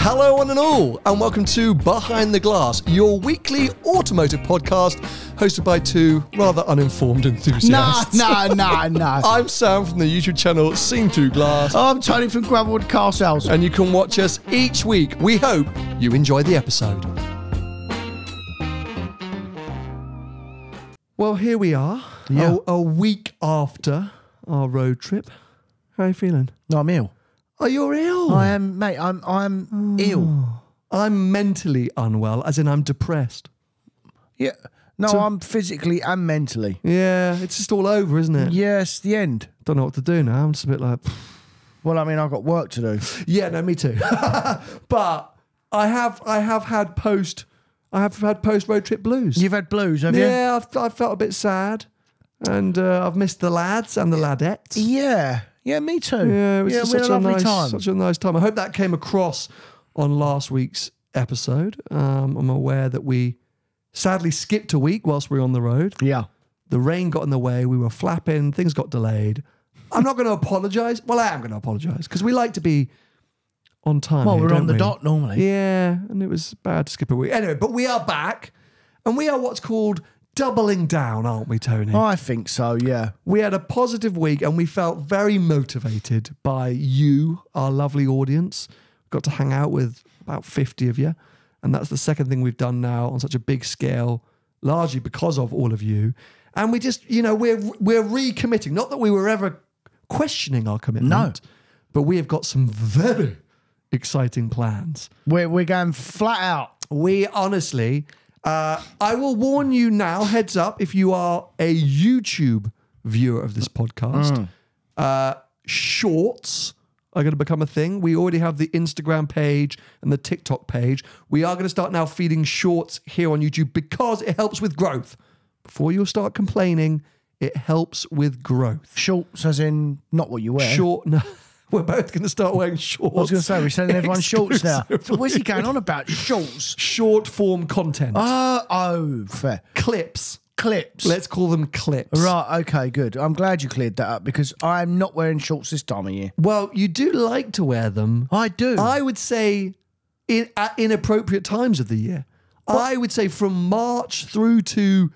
Hello one and all, and welcome to Behind the Glass, your weekly automotive podcast hosted by two rather uninformed enthusiasts. No. I'm Sam from the YouTube channel Seen Through Glass. I'm Tony from Gravelwood Car Sales. And you can watch us each week. We hope you enjoy the episode. Well, here we are, a week after our road trip. How are you feeling? No, I'm ill. Oh, you're ill? I am, mate. I'm ill. I'm mentally unwell, as in I'm depressed. Yeah. No, I'm physically and mentally. Yeah, it's just all over, isn't it? Yes, the end. Don't know what to do now. I'm just a bit like... Well, I mean, I've got work to do. Yeah, no, me too. But I have had post road trip blues. You've had blues, have you? Yeah, I've felt a bit sad, and I've missed the lads and the ladettes. Yeah, me too. Yeah, it was just we had a lovely time. Such a nice time. I hope that came across on last week's episode. I'm aware that we sadly skipped a week whilst we were on the road. Yeah. The rain got in the way. We were flapping. Things got delayed. I'm not going to apologise. Well, I am going to apologise because we like to be on time. Well, here, we're on the we? dot normally. Yeah, and it was bad to skip a week. Anyway, but we are back, and we are what's called doubling down, aren't we, Tony? I think so, yeah. We had a positive week, and we felt very motivated by you, our lovely audience. Got to hang out with about 50 of you, and that's the second thing we've done now on such a big scale, largely because of all of you. And we just, we're recommitting. Not that we were ever questioning our commitment. No. But we have got some very exciting plans. We're going flat out. We honestly, I will warn you now, heads up, if you are a YouTube viewer of this podcast, shorts are going to become a thing. We already have the Instagram page and the TikTok page. We are going to start now feeding shorts here on YouTube because it helps with growth. Before you start complaining, it helps with growth. Shorts as in not what you wear. No. We're both going to start wearing shorts. I was going to say, we're selling everyone shorts now. So where's he going on about? Shorts? Short form content. Fair. Clips. Let's call them clips. Right, okay, good. I'm glad you cleared that up because I'm not wearing shorts this time of year. Well, you do like to wear them. I do. I would say at inappropriate times of the year. What? I would say from March through to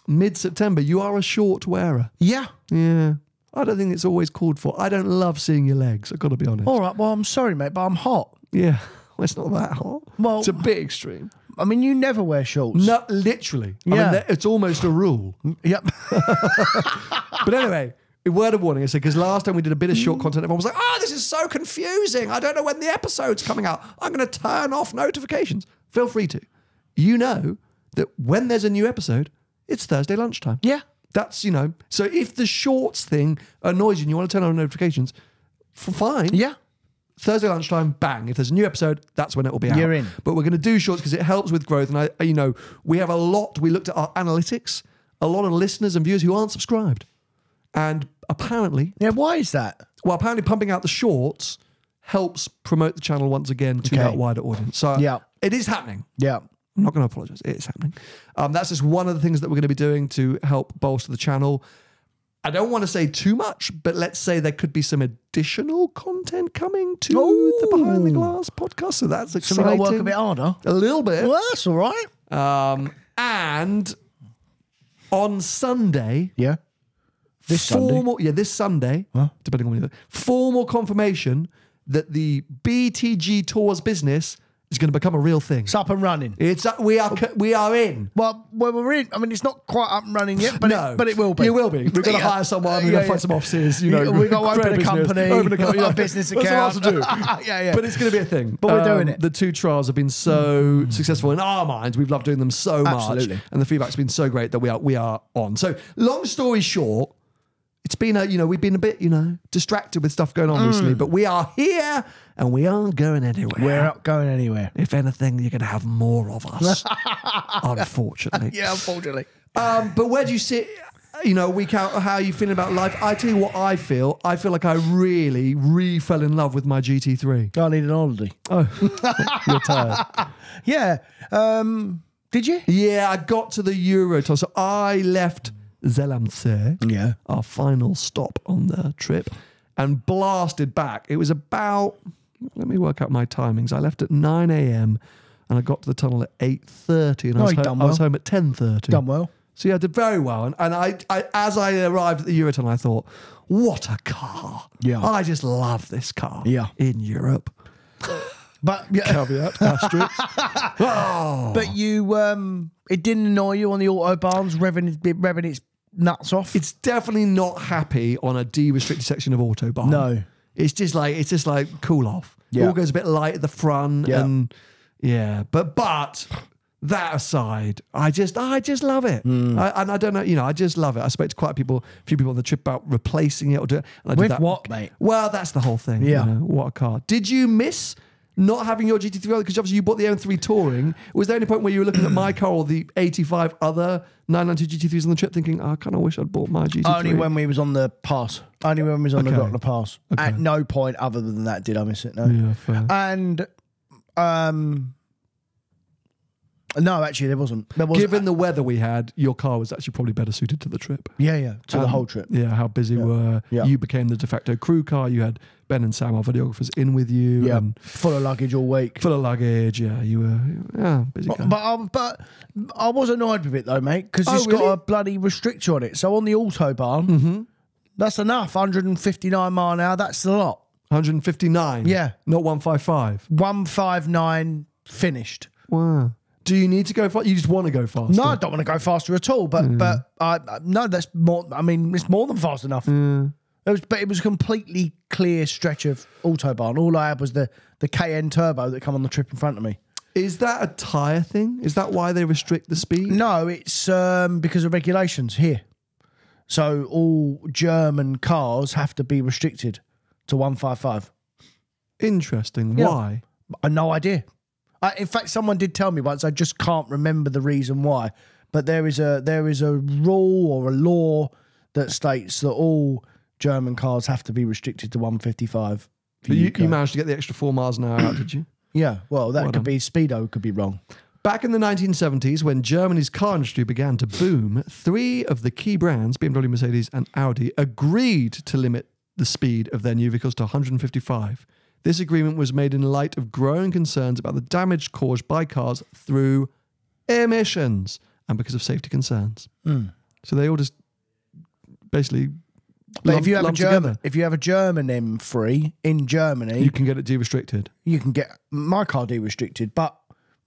mid-September, you are a short wearer. Yeah. Yeah. I don't think it's always called for. I don't love seeing your legs, I've got to be honest. All right, well, I'm sorry, mate, but I'm hot. Yeah. Well, it's not that hot. Well, it's a bit extreme. I mean, you never wear shorts. No, literally. Yeah. I mean, it's almost a rule. Yep. But anyway, a word of warning, I said, because last time we did a bit of short content, everyone was like, this is so confusing. I don't know when the episode's coming out. I'm going to turn off notifications. Feel free to. You know that when there's a new episode, it's Thursday lunchtime. Yeah. That's, so if the shorts thing annoys you and you want to turn on notifications, fine. Yeah. Thursday lunchtime, bang. If there's a new episode, that's when it will be out. You're in. But we're going to do shorts because it helps with growth. And we have a lot. We looked at our analytics, a lot of listeners and viewers who aren't subscribed. And apparently... Yeah, why is that? Well, apparently pumping out the shorts helps promote the channel once again to that wider audience. So it is happening. Yeah. I'm not going to apologise. It is happening. That's just one of the things that we're going to be doing to help bolster the channel. I don't want to say too much, but let's say there could be some additional content coming to the Behind the Glass podcast. So that's exciting. So we've got to work a bit harder? A little bit. Well, that's all right. And on Sunday... Yeah. This Sunday, depending on when you formal confirmation that the BTG Tours business is going to become a real thing. It's up and running. We are in. Well, we're in. I mean, it's not quite up and running yet, but it will be. It will be. We're going to hire someone. We're going to find some offices. We've got to open a company. Open a business account. That's a lot to do. Yeah. But it's going to be a thing. But we're doing it. The two trials have been so successful in our minds. We've loved doing them so much. Absolutely. And the feedback's been so great that we are on. So long story short, it's been we've been a bit, distracted with stuff going on recently, but we are here and we aren't going anywhere. We're not going anywhere. If anything, you're going to have more of us, unfortunately. Yeah, unfortunately. But where do you sit, week out, how are you feeling about life? I tell you what I feel. I feel like I really fell in love with my GT3. I need an holiday. Oh, you're tired. Yeah. Did you? Yeah, I got to the Euro time. So I left Zeelandse, our final stop on the trip, and blasted back. It was about let me work out my timings. I left at 9 a.m. and I got to the tunnel at 8:30, and I was home at 10:30. Done well. So yeah, I did very well. And I as I arrived at the Eurotunnel, I thought, what a car. Yeah. I just love this car. Yeah. In Europe. But Caveat, asterisk. Oh. But you, it didn't annoy you on the autobahns revving its nuts off. It's definitely not happy on a D-restricted section of Autobahn. No. It's just like cool off. Yeah. It all goes a bit light at the front, and but that aside, I just love it. And I don't know, I just love it. I spoke to quite a few people on the trip about replacing it or do it. And I did With that. what, mate? Well, that's the whole thing. Yeah. What a car. Did you miss not having your GT3? Because obviously you bought the M3 Touring. Was there any point where you were looking at my car or the 85 other 992 GT3s on the trip thinking, I kind of wish I'd bought my GT3? Only when we was on the pass. Only when we was on the Grottler Pass. Okay. At no point other than that did I miss it, no. Yeah, fair. And, no, actually there wasn't. Given the weather we had, your car was actually probably better suited to the trip. Yeah, to the whole trip. Yeah, how busy we were. Yeah. You became the de facto crew car. You had Ben and Sam, our videographers, in with you. Yeah, and full of luggage all week. full of luggage. Yeah, you were busy guy. But I was annoyed with it though, mate, because it's really? got a bloody restrictor on it. So on the Autobahn, that's enough. 159 mile an hour, that's a lot. 159. Yeah. Not 155. 159 finished. Wow. Do you need to go fast? You just want to go faster? No, I don't want to go faster at all. But no, that's more. I mean, it's more than fast enough. It was a completely clear stretch of Autobahn. All I had was the KN Turbo that come on the trip in front of me. Is that a tyre thing? Is that why they restrict the speed? No, it's because of regulations here. So all German cars have to be restricted to 155. Interesting. Yeah. Why? I no idea. In fact, someone did tell me once. I just can't remember the reason why. But there is a rule or a law that states that all German cars have to be restricted to 155. But you managed to get the extra 4 miles an hour out, did you? Yeah. Well, that could be speedo. Could be wrong. Back in the 1970s, when Germany's car industry began to boom, 3 of the key brands, BMW, Mercedes, and Audi, agreed to limit the speed of their new vehicles to 155. This agreement was made in light of growing concerns about the damage caused by cars through emissions and because of safety concerns. So they all just basically But lump together. if you have a German M3 in Germany, You can get it de-restricted. you can get my car de-restricted. But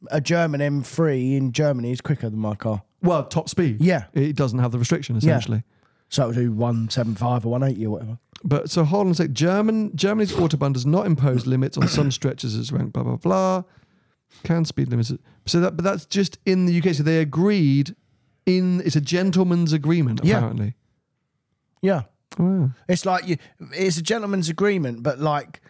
a German M3 in Germany is quicker than my car. Well, top speed. Yeah. It doesn't have the restriction, essentially. So it'll do 175 or 180 or whatever. But so hold on a sec. Germany's Autobahn does not impose limits on some stretches as ranked, blah, blah, blah. Can speed limits. But that's just in the UK. So they agreed it's a gentleman's agreement, apparently. Yeah. Wow. It's like it's a gentleman's agreement, but like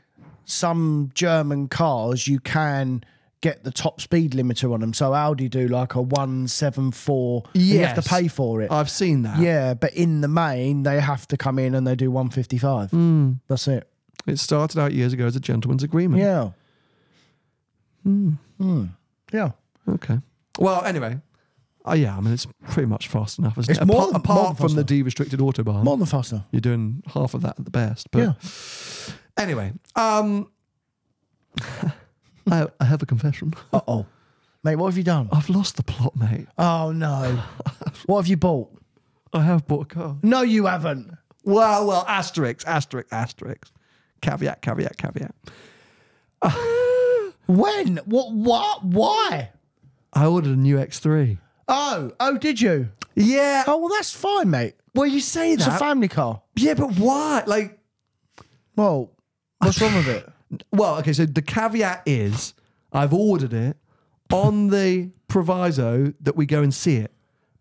some German cars, you can get the top speed limiter on them. So Audi do like a 174. You have to pay for it. I've seen that. Yeah, but in the main, they have to come in and they do 155. That's it. It started out years ago as a gentleman's agreement. Yeah. Yeah. Okay. Well, anyway. Yeah, I mean, it's pretty much fast enough, isn't It's it? more than Apart from fast the enough. de-restricted Autobahn. More than fast enough. You're doing half of that at the best. But Yeah. Anyway, I have a confession. Uh-oh. Mate, what have you done? I've lost the plot, mate. Oh, no. What have you bought? I have bought a car. No, you haven't. Well, asterisk. Caveat. When? What? Why? I ordered a new X3. Oh, did you? Yeah. Oh, well, that's fine, mate. Well, you say It's that. a family car. Yeah, but why? Like, Well, what's wrong with it? well, okay, so the caveat is I've ordered it on the proviso that we go and see it.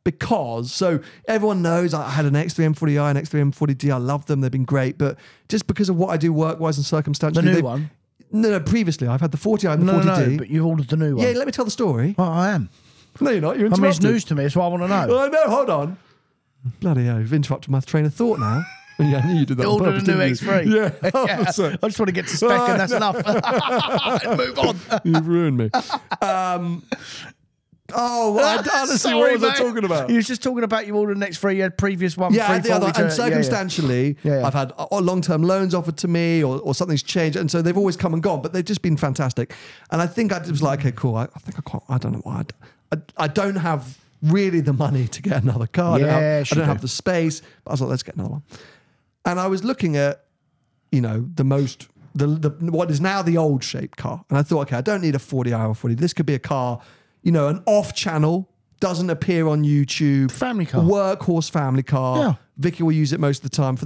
Because, so everyone knows I had an X3 M40i and X3 M40D. I love them. They've been great. But just because of what I do work-wise and circumstantially. The new one? No, previously. I've had the 40i and the 40D. No, but you've ordered the new one. Yeah, let me tell the story. Well, I am. No, you're not. You're I mean, interrupted. it's news to me. It's what I want to know. I know. Hold on. Bloody hell. You've interrupted my train of thought now. Yeah, I knew you did that You on ordered purpose, a new didn't X3. you? Yeah. Yeah. 100%. I just want to get to spec and that's enough. Move on. You've ruined me. Oh, honestly, Sorry, what was I mate. talking about? You was just talking about you ordered the next 3. You had previous one. Yeah, the other, 340 and circumstantially, Yeah. I've had long-term loans offered to me, or something's changed, and so they've always come and gone, but they've just been fantastic. And I think I was like, okay, cool. I think I can't. I don't know why. I don't have really the money to get another car. I don't have the space. But I was like, let's get another one. And I was looking at, the what is now the old shaped car, and I thought, okay, I don't need a 40i or 40. This could be a car, an off-channel. Doesn't appear on YouTube. Family car. Workhorse family car. Yeah. Vicky will use it most of the time for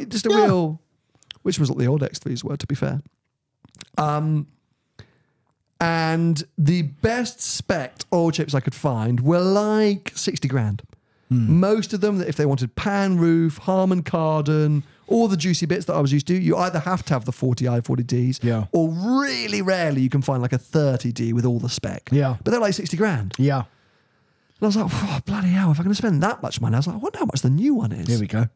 just a real, which was what the old X3s were, to be fair. And the best spec oil chips I could find were like 60 grand. Most of them, if they wanted pan roof, Harman Kardon, all the juicy bits that I was used to, you either have to have the 40i, 40Ds, or really rarely you can find like a 30D with all the spec. Yeah. But they're like 60 grand. Yeah. And I was like, oh, bloody hell, if I'm going to spend that much money, I was like, I wonder how much the new one is. Here we go.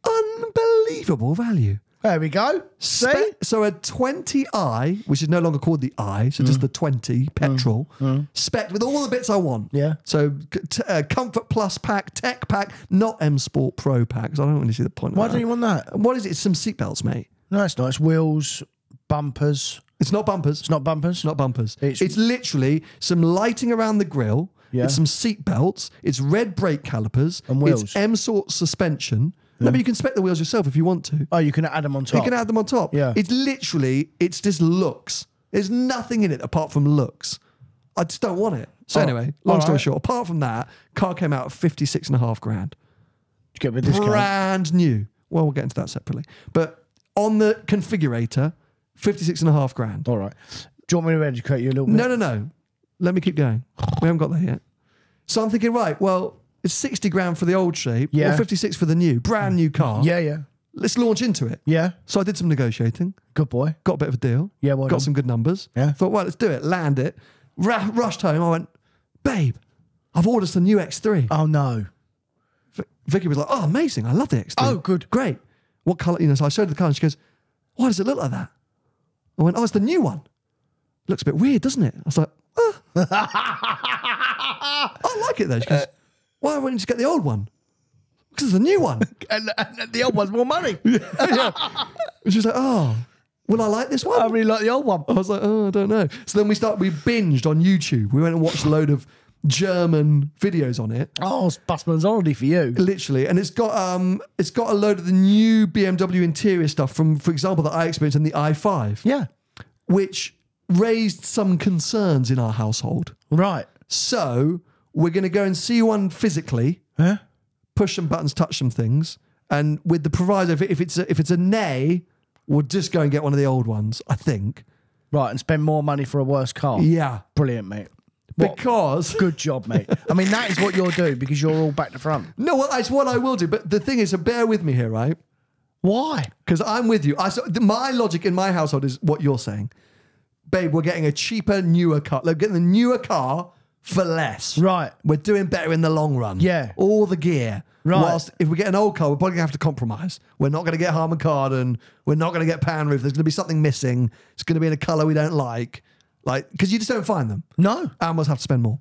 Unbelievable value. There we go. See? So a 20i, which is no longer called the I, so just the 20 petrol, spec with all the bits I want. Yeah. So Comfort Plus pack, Tech pack, not M Sport Pro pack, because I don't really see the point of Why that. don't you want that? What is it? It's some seatbelts, mate. No, it's not. It's wheels, bumpers. It's not bumpers. It's not bumpers. It's not bumpers. It's- It's literally some lighting around the grille. Yeah. It's some seat belts. It's red brake calipers. And wheels. It's M-sort suspension. No, but you can spec the wheels yourself if you want to. Oh, you can add them on top. You can add them on top. Yeah. It's just looks. There's nothing in it apart from looks. I just don't want it. So anyway, long story short, apart from that, car came out at 56.5 grand. Did you get a discount? Brand new. Well, we'll get into that separately. But on the configurator, 56.5 grand. All right. Do you want me to educate you a little bit? No. Let me keep going. We haven't got there yet. So I'm thinking, right, well, it's 60 grand for the old shape, Yeah. or 56 for the new, brand new car. Yeah. Let's launch into it. Yeah. So I did some negotiating, Good boy. got a bit of a deal, Yeah, well got done. some good numbers. Yeah. Thought, well, let's do it, land it. Rushed home. I went, babe, I've ordered some new X3. Oh, no. Vicky was like, oh, amazing. I love the X3. Oh, good. Great. What colour? So I showed her the car and she goes, why does it look like that? I went, oh, it's the new one. Looks a bit weird, doesn't it? I was like, I like it though. She goes, why wouldn't you just get the old one? Because it's the new one. And the old one's more money. Yeah. And she was like, oh, will I like this one? I really like the old one. I was like, oh, I don't know. So then we binged on YouTube. We went and watched a load of German videos on it. Oh, it's Busman's holiday for you. Literally. And it's got a load of the new BMW interior stuff from, for example, that I experienced in the i5. Yeah. Which raised some concerns in our household. Right. So we're going to go and see one physically, Huh? push some buttons, touch some things, and with the proviso, if it's a nay, we'll just go and get one of the old ones, I think. Right, and spend more money for a worse car. Yeah. Brilliant, mate. Because... Good job, mate. I mean, that is what you'll do because you're all back to front. No, well, it's what I will do. But the thing is, so bear with me here, right? Why? Because I'm with you. My logic in my household is what you're saying. Babe, we're getting a cheaper, newer car. Like, getting the newer car for less. Right. We're doing better in the long run. Yeah. All the gear. Right. Whilst if we get an old car, we're probably going to have to compromise. We're not going to get Harman Kardon. We're not going to get pan roof. There's going to be something missing. It's going to be in a colour we don't like. Because you just don't find them. No. And we'll have to spend more.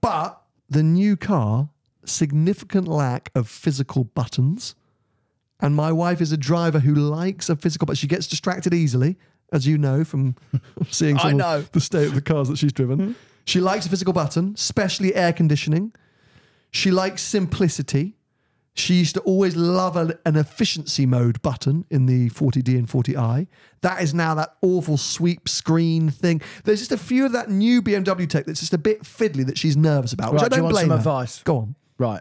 But the new car, significant lack of physical buttons. And my wife is a driver who likes a physical, but she gets distracted easily, as you know from seeing some of the state of the cars that she's driven. She likes a physical button, especially air conditioning. She likes simplicity. She used to always love an efficiency mode button in the 40D and 40i. That is now that awful sweep screen thing. There's just a few of that new BMW tech that's just a bit fiddly that she's nervous about, which I do you don't want blame some her. advice? Go on. Right.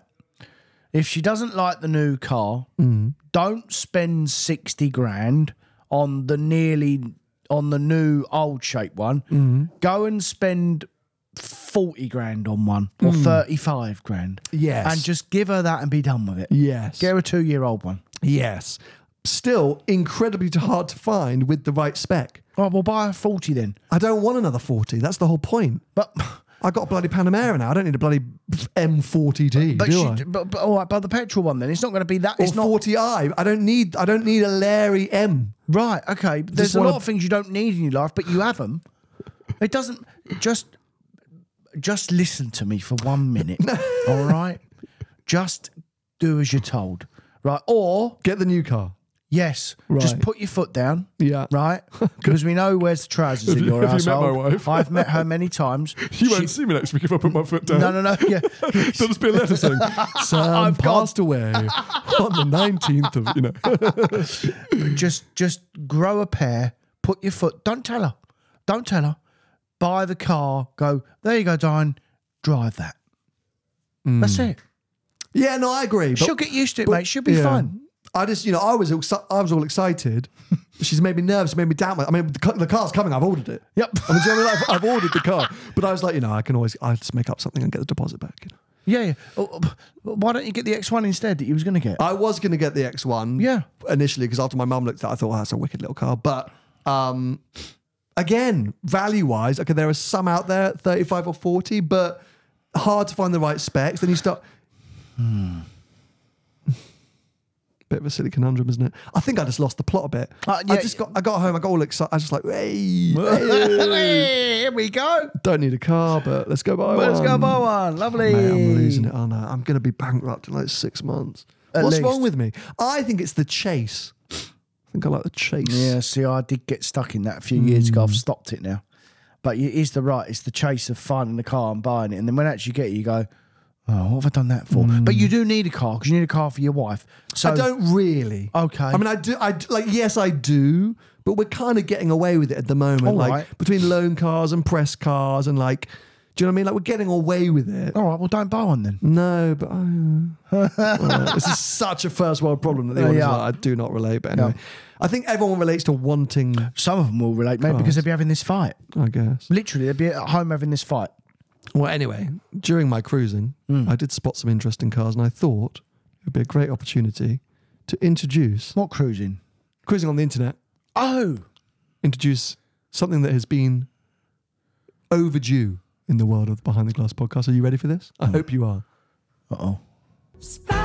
If she doesn't like the new car, don't spend 60 grand on the new old shape one. Go and spend 40 grand on one or 35 grand. Yes. And just give her that and be done with it. Yes. Get her a 2-year-old one. Yes. Still incredibly hard to find with the right spec. Right, well, buy a 40 then. I don't want another 40. That's the whole point. But I got a bloody Panamera now. I don't need a bloody M40D, do I? but all right, but the petrol one then, it's not going to be that. Or It's not 40i. I don't need a Larry M. right. Okay, there's a wanna- lot of things you don't need in your life, but you have them. It doesn't just just listen to me for 1 minute. All right? Just do as you're told. Right? Or Get the new car. yes, Right. just put your foot down. Yeah. Right? Because we know where's the trousers in your have you met household. my wife? I've met her many times. You won't see me next week if I put my foot down. No. Yeah. There'll just be a letter saying, Sam passed away on the 19th of, Just grow a pair, put your foot, don't tell her, buy the car, go, there you go, Diane, drive that. That's it. Yeah, no, I agree. But, She'll get used to it, mate. She'll be fine. I just, I was all excited. She's made me nervous, made me doubt. I mean, the car's coming. I've ordered it. Yep. I mean, do you know what I mean? I've ordered the car, but I was like, I just make up something and get the deposit back. Yeah. Oh, why don't you get the X1 instead that you was going to get? I was going to get the X1. Yeah. Initially, because after my mum looked at it, I thought, that's a wicked little car. But again, value-wise, okay, there are some out there, 35 or 40, but hard to find the right specs. Then you start... Bit of a silly conundrum, isn't it? I think I just lost the plot a bit. I got home, I got all excited. I was just like, hey, Here we go. don't need a car, but let's go buy one. Let's go buy one. Lovely. Mate, I'm losing it. Oh no, I'm going to be bankrupt in like 6 months. What's least. wrong with me? I think it's the chase. I think I like the chase. Yeah, see, I did get stuck in that a few years ago. I've stopped it now. But it is it's the chase of finding the car and buying it. And then when you actually get it, you go, oh, what have I done that for? But you do need a car because you need a car for your wife. So I don't really. Okay. I mean, I do. Yes, I do. But we're kind of getting away with it at the moment. All like right. between loan cars and press cars and like, do you know what I mean? Like we're getting away with it. All right, well, don't buy one then. No, but this is such a first world problem that the audience are like, I do not relate. But anyway, I think everyone relates to wanting. Some of them will relate, mate, because they'll be having this fight. I guess. Literally, they'll be at home having this fight. Well, anyway, during my cruising, I did spot some interesting cars, and I thought it would be a great opportunity to introduce What cruising? cruising on the internet. Oh, Introduce something that has been overdue in the world of the Behind the Glass podcast. Are you ready for this? I hope you are. oh, that's better.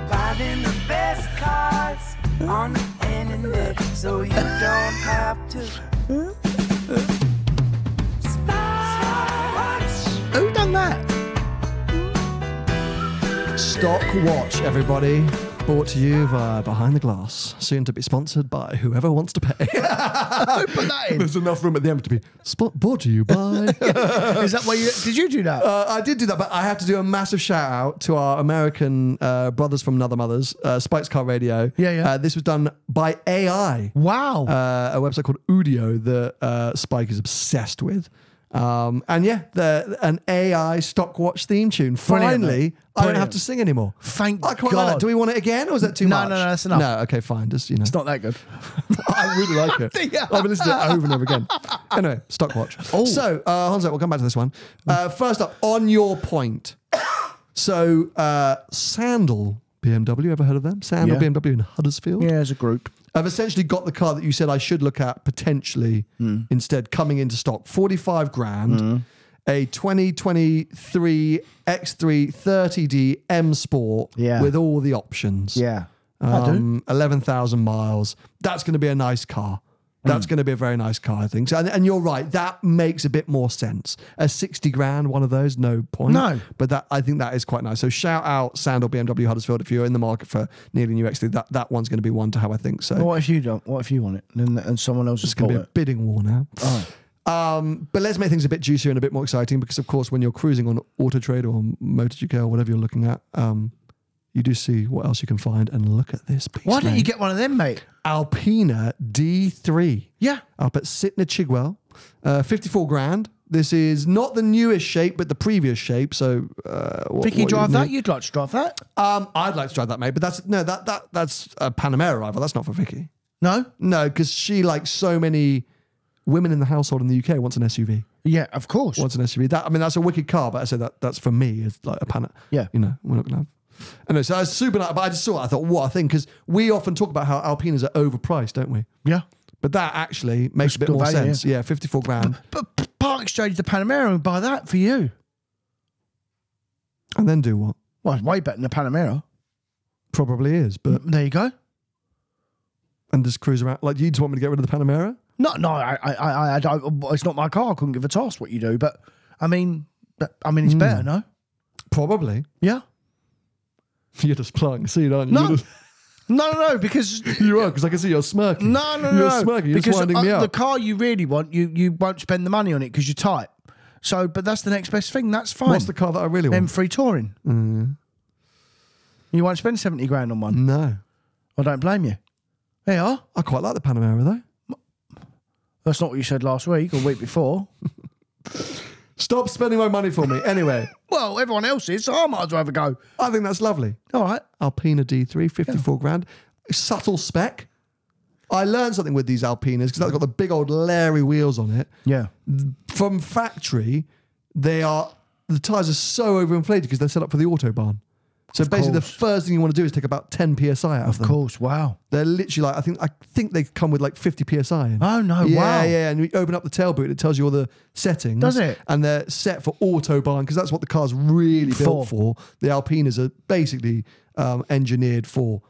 Finding the best cars on the internet so you don't have to. Who done that? Stock Watch, everybody. Brought to you via Behind the Glass. Soon to be sponsored by whoever wants to pay. Who put that in? There's enough room at the end to be brought to you by... Is that why did you do that? I did do that, but I have to do a massive shout out to our American brothers from Another Mothers, Spike's Car Radio. Yeah. This was done by AI. Wow. A website called Udio that Spike is obsessed with. And yeah, an AI stock watch theme tune. Brilliant, Finally, mate. I don't Brilliant. have to sing anymore. Thank I quite like that. God. Do we want it again, or is that too much? No, that's enough. No, okay, fine. Just It's not that good. I really like it. Yeah. I've been listening to it over and over again. Anyway, stock watch. Oh. So, Hanzo, we'll come back to this one. First up, on your point. So, Sandal BMW, ever heard of them? Sandal Yeah. BMW in Huddersfield. Yeah, as a group. I've essentially got the car that you said I should look at potentially instead coming into stock. 45 grand. A 2023 X3 30D M Sport with all the options. Yeah. I do. 11,000 miles. That's going to be a nice car. That's going to be a very nice car, I think. So, and you're right. That makes a bit more sense. A 60 grand, one of those, no point. No. But I think that is quite nice. So shout out Sandal BMW Huddersfield if you're in the market for nearly new X3. That one's going to be one to have, I think. So Well, what if you don't? What if you want it and someone else has it's going got to be a it? bidding war now. Oh. But let's make things a bit juicier and a bit more exciting because, of course, when you're cruising on Auto Trade or MotorGK or whatever you're looking at, you do see what else you can find. And look at this piece. Why don't you get one of them, mate? Alpina D3. Yeah. Up at Sitner Chigwell. 54 grand. This is not the newest shape, but the previous shape. So, Vicky, drive that? You'd like to drive that? I'd like to drive that, mate. But that's a Panamera rival. That's not for Vicky. No? No, because she, like so many women in the household in the UK, wants an SUV. Yeah, of course. Wants an SUV. That's a wicked car, but I say that's for me. It's like a Pana. Yeah. You know, we're not going to have. Anyway, so I was super nice, but I just saw it. I thought, what a thing, because we often talk about how Alpinas are overpriced, don't we? Yeah. But that actually makes a bit more value, sense. Yeah, 54 grand. But part exchange the Panamera and buy that for you. And then do what? Well, it's way better than the Panamera. Probably is, but There you go. and just cruise around. Like, you just want me to get rid of the Panamera? No, I don't. It's not my car. I couldn't give a toss what you do, but I mean, it's better, no? Probably. Yeah. You're just planting a seed, aren't you? No, because you are, because I can see you're smirking. No, You're smirking. You're because just winding me up. the car you really want, you won't spend the money on it because you're tight. So, but that's the next best thing. That's fine. What's the car that I really want? M3 Touring. You won't spend 70 grand on one. No. I don't blame you. There you are. I quite like the Panamera, though. That's not what you said last week or week before. Stop spending my money for me. Anyway. Well, everyone else is, so I might as well have a go. I think that's lovely. All right. Alpina D3, 54 grand. Subtle spec. I learned something with these Alpinas because they've got the big old Larry wheels on it. Yeah. From factory, the tyres are so overinflated because they're set up for the Autobahn. So basically the first thing you want to do is take about 10 PSI out of them. Of course, wow. They're literally like, I think they come with like 50 PSI in. Oh, no, yeah, wow. Yeah, and you open up the tailboot, it tells you all the settings. Does it? And they're set for Autobahn because that's what the car's really built for. The Alpinas are basically engineered for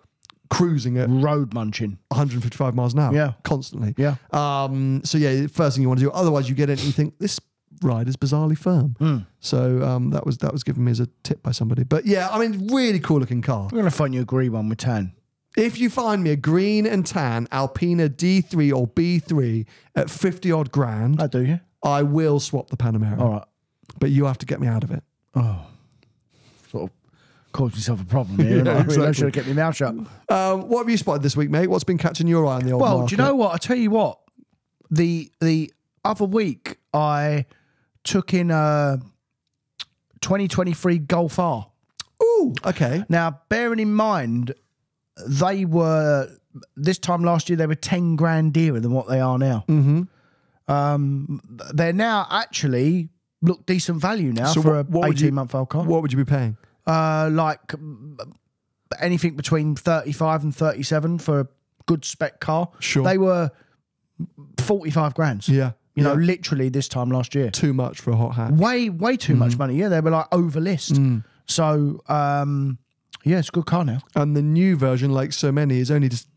cruising at road munching 155 miles an hour. Yeah. Constantly. Yeah. So yeah, the first thing you want to do, otherwise you get it and you think this ride is bizarrely firm. So that was given me as a tip by somebody. But yeah, I mean, really cool looking car. I'm going to find you a green one with tan. If you find me a green and tan Alpina D3 or B3 at 50 odd grand, I do, yeah. I will swap the Panamera. All right. But you have to get me out of it. Oh, sort of caused yourself a problem here. Yeah, exactly. I should have kept my mouth shut. What have you spotted this week, mate? What's been catching your eye on the old market? Well, do you know what? I tell you what. The other week, I took in a 2023 Golf R. Ooh, okay. Now, bearing in mind, they were, this time last year, they were 10 grand dearer than what they are now. They're now actually look decent value now So for a what would you- 18-month-old car. What would you be paying? Like anything between 35 and 37 for a good spec car. Sure. They were 45 grand. Yeah. You know, literally this time last year. Too much for a hot hat. Way too much money. Yeah, they were like over list. So, yeah, it's a good car now. And the new version, like so many, is only just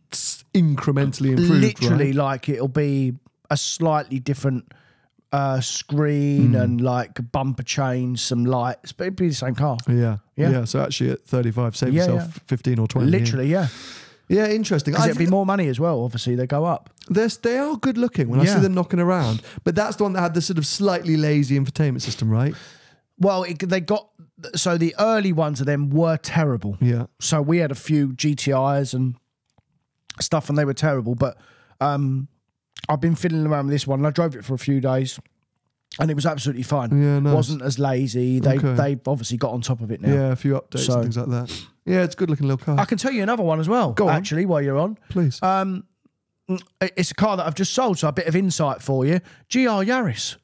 incrementally improved. Literally, right? like it'll be a slightly different screen and like bumper change, some lights, but it'd be the same car. Yeah. So actually at 35, save yourself 15 or 20. Literally, yeah. Yeah, interesting. Because it'd be more money as well, obviously, they go up. They are good looking when I see them knocking around. But that's the one that had the sort of slightly lazy infotainment system, right? Well, so the early ones of them were terrible. Yeah. So we had a few GTIs and stuff and they were terrible. But I've been fiddling around with this one and I drove it for a few days and it was absolutely fine. Yeah, nice. Wasn't as lazy. They've obviously got on top of it now. Yeah, a few updates and things like that. Yeah, it's a good looking little car. I can tell you another one as well, Go on. actually, while you're on. Please. It's a car that I've just sold, so a bit of insight for you. GR Yaris.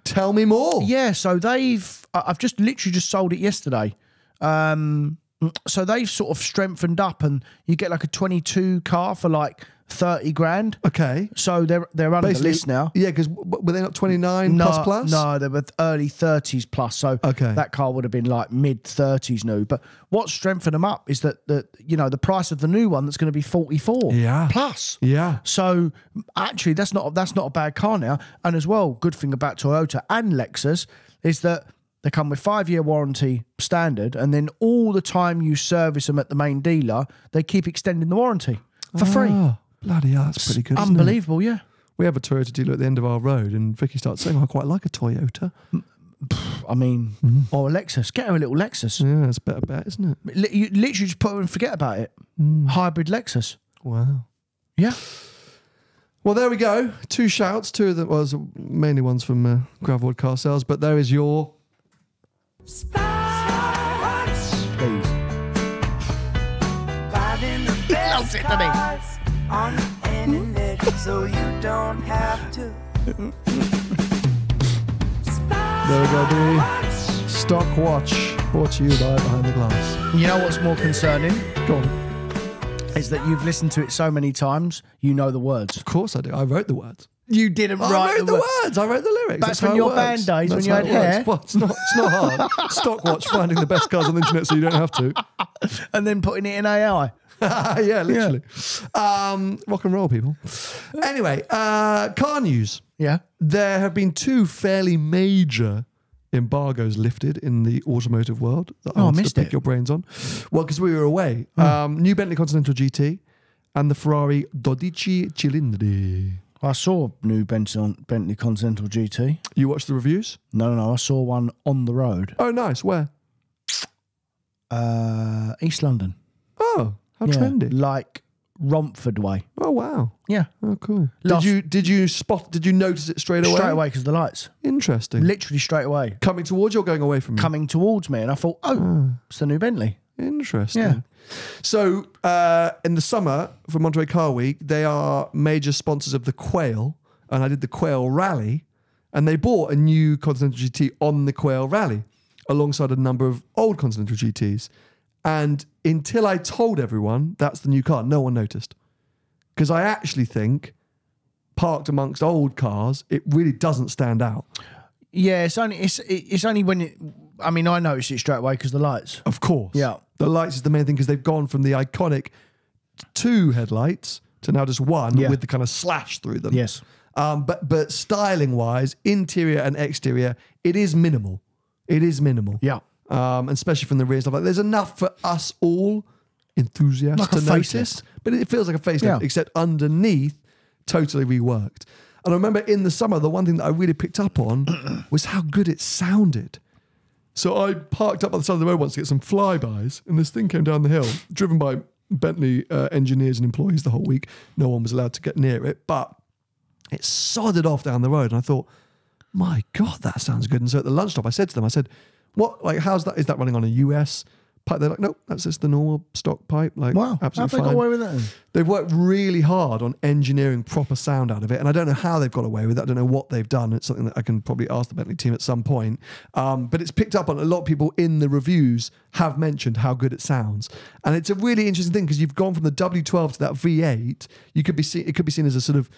Tell me more. Yeah, so I've just literally sold it yesterday. So they've sort of strengthened up and you get like a 22 car for like 30 grand. Okay. So they're under the list now. Yeah, because were they not 29 plus? No, they were early 30s plus. So that car would have been like mid 30s new. But what strengthened them up is that the price of the new one that's going to be 44 plus. Yeah. So actually, that's not a bad car now. And as well, good thing about Toyota and Lexus is that they come with 5-year warranty standard, and then all the time you service them at the main dealer, they keep extending the warranty for free. Bloody hell, that's pretty good. Unbelievable, isn't yeah. We have a Toyota dealer at the end of our road, and Vicky starts saying, I quite like a Toyota. I mean, or a Lexus. Get her a little Lexus. Yeah, it's a better bet, isn't it? You literally just put her and forget about it. Hybrid Lexus. Wow. Yeah. Well, there we go. 2 shouts. 2 of them was mainly ones from Gravelwood Car Sales, but there is your... Please. Loves it, doesn't he? On the internet, so you don't have to. There we go, B. Stock Watch, brought to you by Behind the Glass. You know what's more concerning? Go on. Is that you've listened to it so many times, you know the words. Of course I do. I wrote the words. You didn't I write wrote the words. I wrote the lyrics. Back That's from how it your works. band days when That's you how had it hair. works. Well, it's not hard. Stock Watch, finding the best cars on the internet so you don't have to. And then putting it in AI. Yeah, literally. Rock and roll, people. Anyway, car news. Yeah. There have been 2 fairly major embargoes lifted in the automotive world that I wanted to pick your brains on. Well, because we were away. New Bentley Continental GT and the Ferrari Dodici Cilindri. I saw new Bentley Continental GT. You watched the reviews? No. I saw one on the road. Oh, nice. Where? East London. Oh, how trendy. Like Romford way. Oh, wow. Yeah. Oh, cool. Did you notice it straight away? Straight away because of the lights. Interesting. Literally straight away. Coming towards you or going away from you? Coming towards me. And I thought, it's the new Bentley. Interesting. Yeah. So in the summer for Monterey Car Week, they are major sponsors of the Quail, and I did the Quail Rally, and they bought a new Continental GT on the Quail Rally alongside a number of old Continental GTs. And until I told everyone that's the new car, no one noticed. Because I actually think, parked amongst old cars, it really doesn't stand out. Yeah, it's only when it... I mean, I noticed it straight away because the lights. Of course. Yeah. The lights is the main thing because they've gone from the iconic 2 headlights to now just 1 with the kind of slash through them. Yes. But styling-wise, interior and exterior, it is minimal. It is minimal. Yeah. And especially from the rear stuff. Like, there's enough for us all enthusiasts Like to a notice. But it feels like a facelift, except underneath, totally reworked. And I remember in the summer, the one thing that I really picked up on was how good it sounded. So I parked up by the side of the road once to get some flybys, and this thing came down the hill, driven by Bentley engineers and employees the whole week. No one was allowed to get near it, but it sodded off down the road. And I thought, my God, that sounds good. And so at the lunch stop, I said to them, what, like, how's that? Is that running on a US pipe? They're like, nope, that's just the normal stock pipe. Like, wow, absolutely how have they fine. got away with that then? They've worked really hard on engineering proper sound out of it. And I don't know how they've got away with it. I don't know what they've done. It's something that I can probably ask the Bentley team at some point. But it's picked up on a lot of people in the reviews have mentioned how good it sounds. And it's a really interesting thing because you've gone from the W12 to that V8. It could be seen as a sort of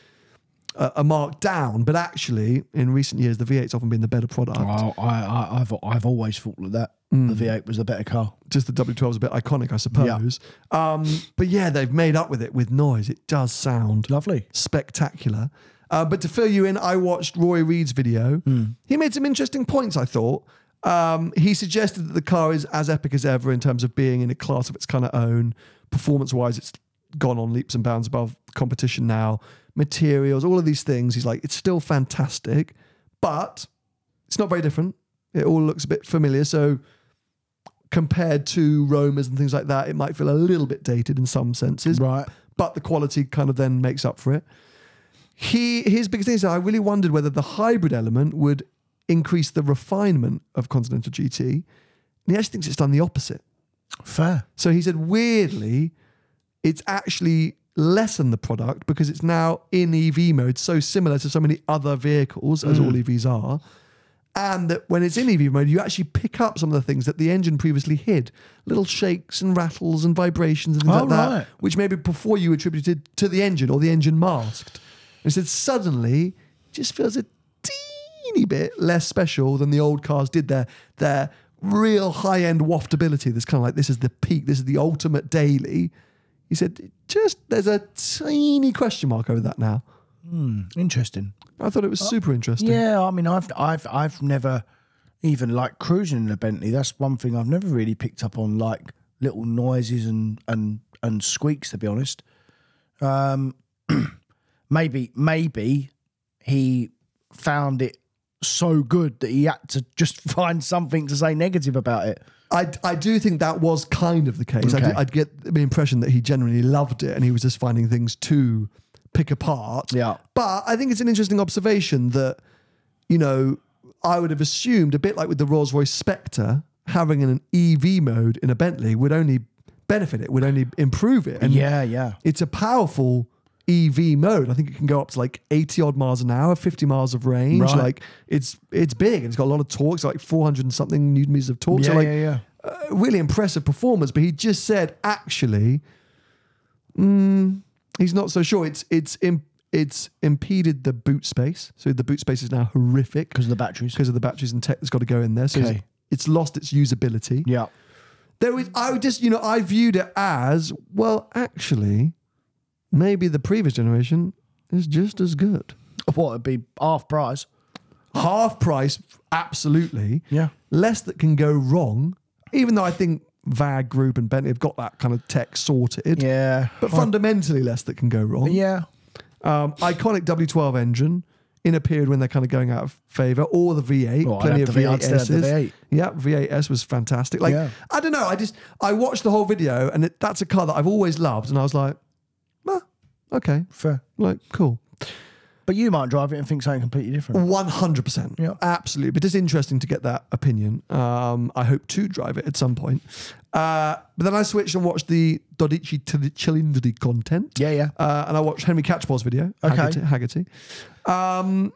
a mark down, but actually in recent years the V8's often been the better product. Well, I've always thought that the V8 was a better car. Just the W12 is a bit iconic, I suppose. Yeah. But yeah, they've made up with it with noise. It does sound lovely, spectacular. But to fill you in, I watched Roy Reed's video. He made some interesting points, I thought. He suggested that the car is as epic as ever in terms of being in a class of its kind of own. Performance-wise, it's gone on leaps and bounds above competition now. Materials, all of these things. He's like, it's still fantastic, but it's not very different. It all looks a bit familiar. So compared to Romas and things like that, it might feel a little bit dated in some senses. Right. But the quality kind of then makes up for it. His biggest thing is that I really wondered whether the hybrid element would increase the refinement of Continental GT. And he actually thinks it's done the opposite. Fair. So he said, weirdly, it's actually lessen the product because it's now in EV mode, so similar to so many other vehicles as all EVs are. And that when it's in EV mode, you actually pick up some of the things that the engine previously hid. Little shakes and rattles and vibrations and things like that, which maybe before you attributed to the engine or the engine masked. And he said suddenly it just feels a teeny bit less special than the old cars did their real high-end waftability. That's kind of like, this is the peak, this is the ultimate daily. He said, there's a tiny question mark over that now. Interesting. I thought it was super interesting. Yeah, I mean, I've never even like cruising in a Bentley. That's one thing I've never really picked up on, like little noises and squeaks. To be honest, maybe he found it so good that he had to just find something to say negative about it. I do think that was kind of the case. Okay. I'd get the impression that he genuinely loved it and he was just finding things to pick apart. Yeah. But I think it's an interesting observation that, you know, I would have assumed a bit like with the Rolls-Royce Spectre, having an EV mode in a Bentley would only benefit it, would only improve it. And yeah. It's a powerful EV mode. I think it can go up to like 80 odd miles an hour, 50 miles of range. Right. Like it's big and it's got a lot of torque. It's like 400 and something Newton meters of torque. Really impressive performance. But he just said, actually, he's not so sure. It's impeded the boot space. So the boot space is now horrific. Because of the batteries. Because of the batteries and tech that's got to go in there. So it's lost its usability. Yeah. I viewed it as, well, actually, maybe the previous generation is just as good. What, it'd be half price? Half price, absolutely. Yeah. Less that can go wrong, even though I think VAG Group and Bentley have got that kind of tech sorted. Yeah. But fundamentally less that can go wrong. Yeah. Iconic W12 engine in a period when they're kind of going out of favour, or the V8. Well, plenty of I'd still have the V8s. V8. Yeah, V8S was fantastic. Like, Yeah. I don't know. I watched the whole video, and that's a car that I've always loved, and I was like, okay, Fair. like, cool. But you might drive it and think something completely different. 100%. Yeah. Absolutely. But it's interesting to get that opinion. I hope to drive it at some point. But then I switched and watched the Dodici Cilindri content. Yeah, yeah. And I watched Henry Catchpole's video. Okay. Haggerty. And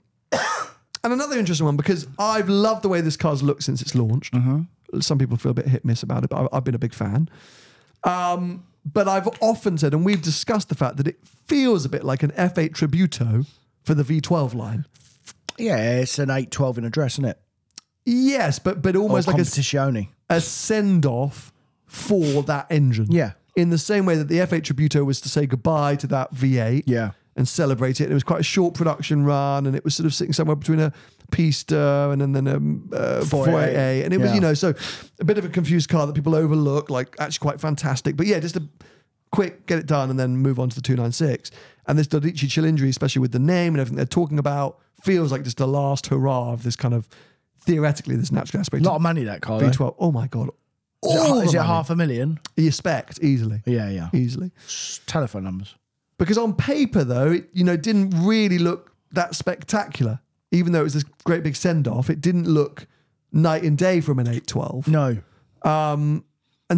another interesting one, because I've loved the way this car's looked since it's launched. Some people feel a bit hit-miss about it, but I've been a big fan. But I've often said, and we've discussed the fact that it feels a bit like an F8 Tributo for the V12 line. Yeah, it's an 812 in a dress, isn't it? Yes, but almost like a send-off for that engine. Yeah. In the same way that the F8 Tributo was to say goodbye to that V8 and celebrate it. And it was quite a short production run, and it was sort of sitting somewhere between a Pista and then a 488. And it was, so a bit of a confused car that people overlook, like actually quite fantastic. But yeah, just a quick, get it done and then move on to the 296. And this Dodici Cilindri, especially with the name and everything they're talking about, feels like just the last hurrah of this kind of, theoretically, this naturally aspirated. A lot of money, that car. V12. Though. Oh my God. Is it $500,000? You expect easily. Yeah. Easily. Telephone numbers. Because on paper, though, it didn't really look that spectacular. Even though it was this great big send-off, it didn't look night and day from an 812. No. And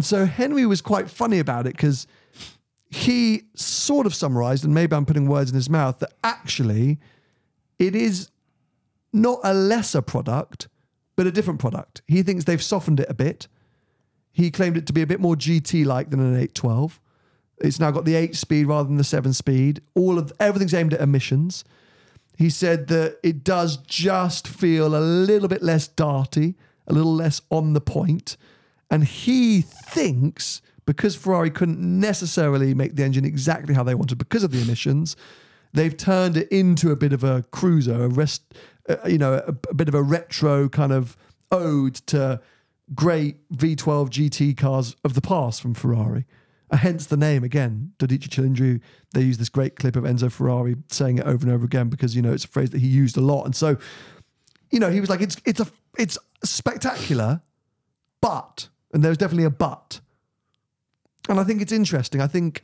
so Henry was quite funny about it, because he sort of summarised, and maybe I'm putting words in his mouth, that actually it is not a lesser product, but a different product. He thinks they've softened it a bit. He claimed it to be a bit more GT-like than an 812. It's now got the 8-speed rather than the 7-speed. Everything's aimed at emissions. He said that it does just feel a little bit less darty, a little less on the point. And he thinks, because Ferrari couldn't necessarily make the engine exactly how they wanted because of the emissions, they've turned it into a bit of a cruiser, a bit of a retro kind of ode to great V12 GT cars of the past from Ferrari. Hence the name, again, Dodici Cilindri. They use this great clip of Enzo Ferrari saying it over and over again because, it's a phrase that he used a lot. And so, he was like, it's spectacular, but, and there's definitely a but. And I think it's interesting. I think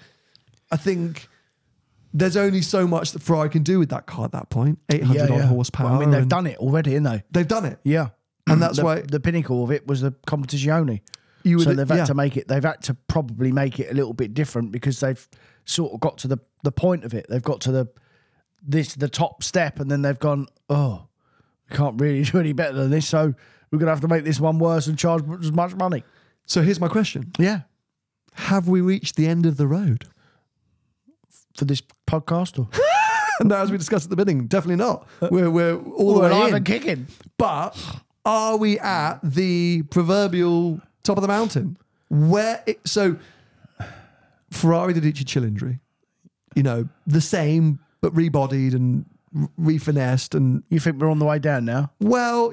there's only so much that Ferrari can do with that car at that point. 800 odd horsepower. Well, I mean, they've done it already, haven't they? They've done it. Yeah. And that's why the pinnacle of it was the Competizione. So they've had to make it. They've had to probably make it a little bit different, because they've sort of got to the point of it. They've got to the top step, and then they've gone, oh, we can't really do any better than this. So we're gonna have to make this one worse and charge as much money. So here's my question. Yeah. Have we reached the end of the road For this podcast? Or? No, as we discussed at the beginning, definitely not. We're all the way alive in. and kicking. But are we at the proverbial top of the mountain? So Ferrari Dodici Cilindri, the same but rebodied and refinessed, and You think we're on the way down now? well,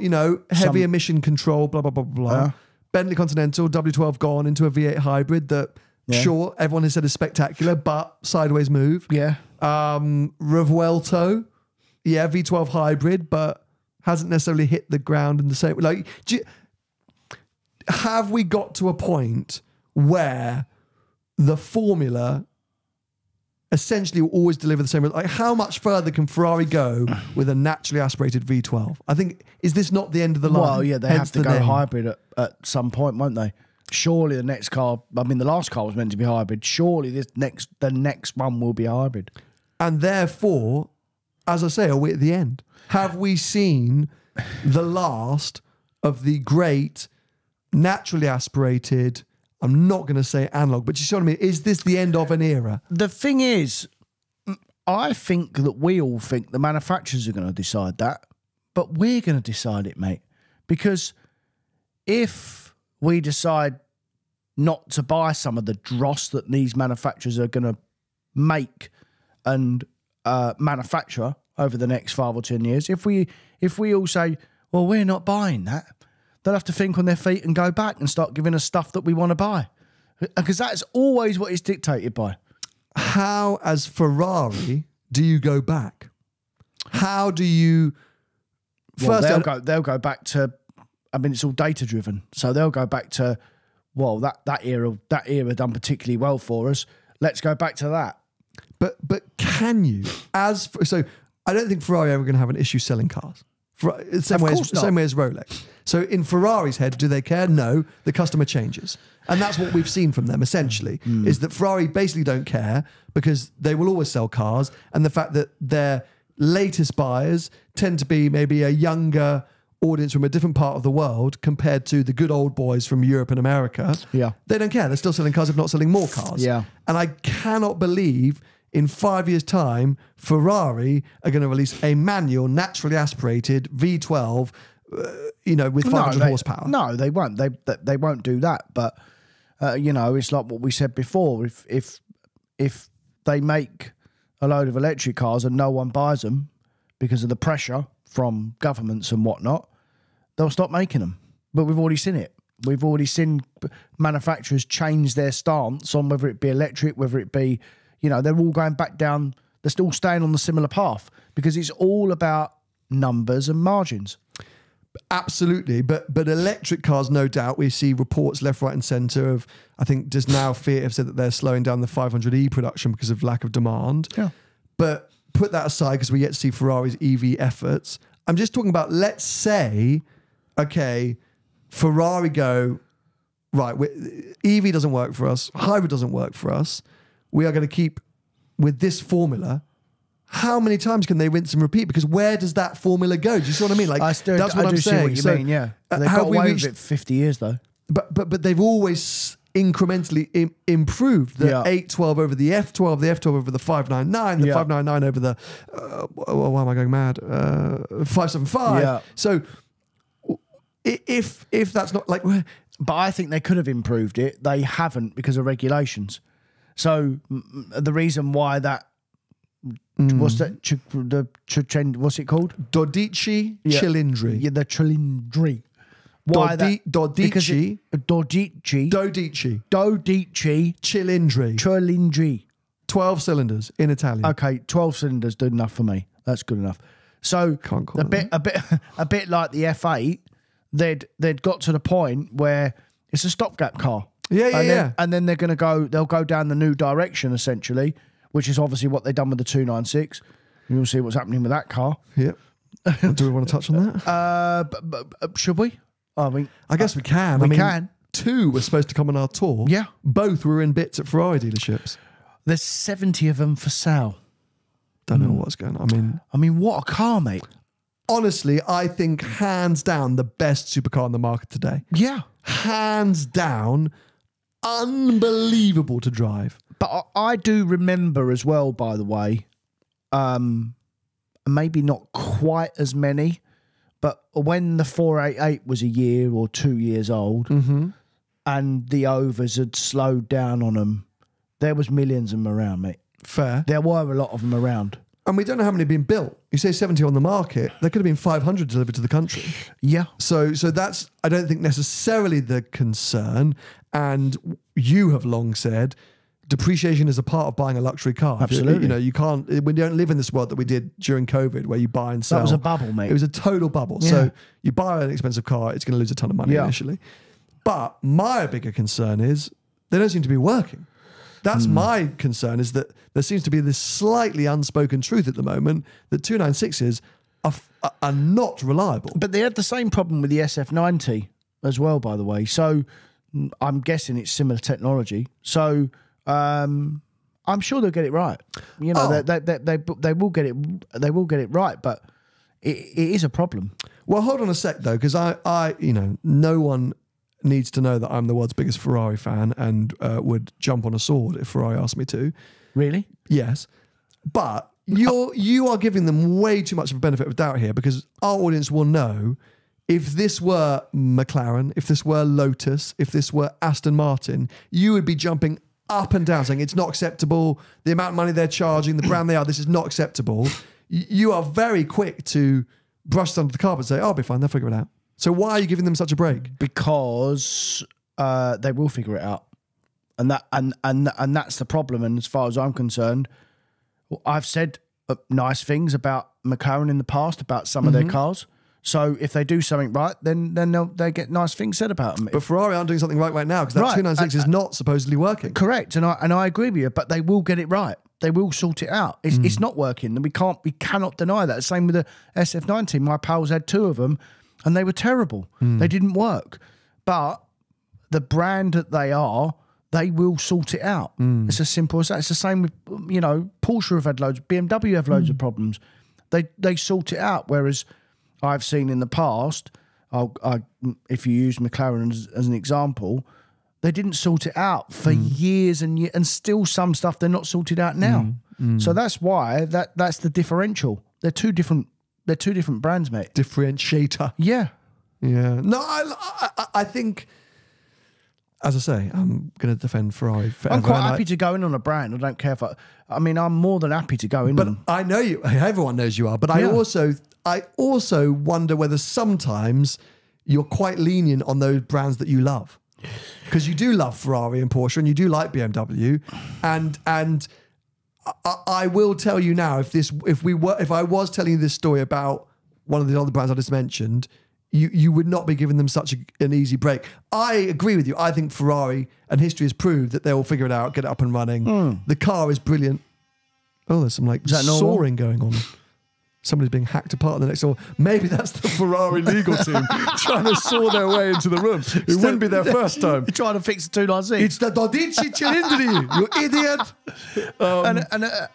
heavy emission control, blah blah blah blah. Bentley Continental W12 gone into a V8 hybrid that, sure, everyone has said is spectacular, but sideways move. Yeah. Revuelto, V12 hybrid, but hasn't necessarily hit the ground in the same. Like, have we got to a point where the formula essentially will always deliver the same? Like, how much further can Ferrari go with a naturally aspirated V12? I think, is this not the end of the line? Well, yeah, they have to go hybrid at some point, won't they? Surely the next car, the last car was meant to be hybrid. Surely the next one will be hybrid. And therefore, as I say, are we at the end? Have we seen the last of the great naturally aspirated, I'm not going to say analog, but you see what I mean? Is this the end of an era? The thing is, I think that we all think the manufacturers are going to decide that, but we're going to decide it, mate. Because if we decide not to buy some of the dross that these manufacturers are going to make and manufacturer over the next 5 or 10 years, if we all say, well, we're not buying that, they'll have to think on their feet and go back and start giving us stuff that we want to buy. Because that's always what it's dictated by. How, as Ferrari, do you go back? How do you... Well, they'll go back to... I mean, it's all data-driven. So they'll go back to, well, that era done particularly well for us. Let's go back to that. But can you? So I don't think Ferrari are ever going to have an issue selling cars. Same way as Rolex. So in Ferrari's head, do they care? No, the customer changes. And that's what we've seen from them, essentially, is that Ferrari basically don't care because they will always sell cars. And the fact that their latest buyers tend to be maybe a younger audience from a different part of the world compared to the good old boys from Europe and America. Yeah. They don't care. They're still selling cars, if not selling more cars. Yeah. And I cannot believe in 5 years' time, Ferrari are going to release a manual, naturally aspirated V12, with 500 horsepower. No, they won't. They won't do that. But it's like what we said before. If they make a load of electric cars and no one buys them because of the pressure from governments and whatnot, they'll stop making them. But we've already seen it. We've already seen manufacturers change their stance on whether it be electric, whether it be, they're all going back down. They're still staying on the similar path because it's all about numbers and margins. Absolutely. But electric cars, no doubt, we see reports left, right and centre of, I think just now Fiat have said that they're slowing down the 500e production because of lack of demand. Yeah. But put that aside because we yet to see Ferrari's EV efforts. I'm just talking about, let's say, okay, Ferrari go, right, EV doesn't work for us, hybrid doesn't work for us. We are going to keep with this formula. How many times can they rinse and repeat? Because where does that formula go? Do you see what I mean? Like, that's what I'm saying. See what you mean, yeah. They've got away with it 50 years, though. But they've always incrementally improved the 812 over the F12, the F12 over the 599, the 599 over the, why am I going mad? 575. Yeah. So if that's not like... But I think they could have improved it. They haven't because of regulations. So the reason why that... What's that? What's it called? Dodici Cilindri. Yeah, the Cilindri. Why Dodici. Dodici. Cilindri. 12 cylinders in Italian. Okay, 12 cylinders good enough for me. That's good enough. So a bit like the F8, they'd got to the point where it's a stopgap car. Yeah. And then they'll go down the new direction essentially, which is obviously what they've done with the 296. You'll see what's happening with that car. Yep. Do we want to touch on that? Should we? I guess we can. We can. 2 were supposed to come on our tour. Yeah. Both were in bits at Ferrari dealerships. There's 70 of them for sale. Don't know what's going on. I mean, what a car, mate. Honestly, I think hands down the best supercar on the market today. Yeah. Hands down, unbelievable to drive. But I do remember as well, by the way, maybe not quite as many, but when the 488 was a year or 2 years old and the overs had slowed down on them, there was millions of them around, mate. Fair. There were a lot of them around. And we don't know how many have been built. You say 70 on the market, there could have been 500 delivered to the country. Yeah. So that's, I don't think necessarily the concern. And you have long said, depreciation is a part of buying a luxury car. Absolutely. You can't, when you don't live in this world that we did during COVID where you buy and sell. That was a bubble, mate. It was a total bubble. Yeah. So you buy an expensive car, it's going to lose a ton of money initially. But my bigger concern is they don't seem to be working. That's my concern, is that there seems to be this slightly unspoken truth at the moment that 296s are not reliable. But they had the same problem with the SF90 as well, by the way. So I'm guessing it's similar technology. So I'm sure they'll get it right. They will get it. They will get it right. But it is a problem. Well, hold on a sec though, because I no one needs to know that I'm the world's biggest Ferrari fan and would jump on a sword if Ferrari asked me to. Really? Yes. But you are giving them way too much of a benefit of doubt here, because our audience will know if this were McLaren, if this were Lotus, if this were Aston Martin, you would be jumping up and down saying it's not acceptable, the amount of money they're charging, the brand they are, this is not acceptable, you are very quick to brush it under the carpet and say, oh, I'll be fine, they'll figure it out. So why are you giving them such a break? Because they will figure it out. And that's the problem. And as far as I'm concerned, I've said nice things about McLaren in the past, about some of their cars. So if they do something right, then they get nice things said about them. But Ferrari aren't doing something right now because that 296 is not supposedly working. Correct, and I agree with you. But they will get it right. They will sort it out. It's not working, and we cannot deny that. Same with the SF19. My pals had 2 of them, and they were terrible. They didn't work. But the brand that they are, they will sort it out. It's as simple as that. It's the same with, Porsche have had loads, BMW have loads of problems. They sort it out. Whereas I've seen in the past, if you use McLaren as an example, they didn't sort it out for years and years, and still some stuff they're not sorted out now. So that's why that's the differential. They're two different brands, mate. Differentiator. Yeah. Yeah. No, I think, as I say, I'm going to defend Ferrari forever. I'm quite happy to go in on a brand. I don't care if I'm more than happy to go in. But I know you. Everyone knows you are. But I also wonder whether sometimes you're quite lenient on those brands that you love, because you do love Ferrari and Porsche, and you do like BMW, and I will tell you now, if I was telling you this story about one of the other brands I just mentioned, you would not be giving them such an easy break. I agree with you. I think Ferrari, and history has proved that they will figure it out, get it up and running. The car is brilliant. Oh, there's some soaring going on. Somebody's being hacked apart in the next door. Maybe that's the Ferrari legal team trying to saw their way into the room. It wouldn't be their first time. You're trying to fix the 296. It's the Dodici Cilindri, you idiot.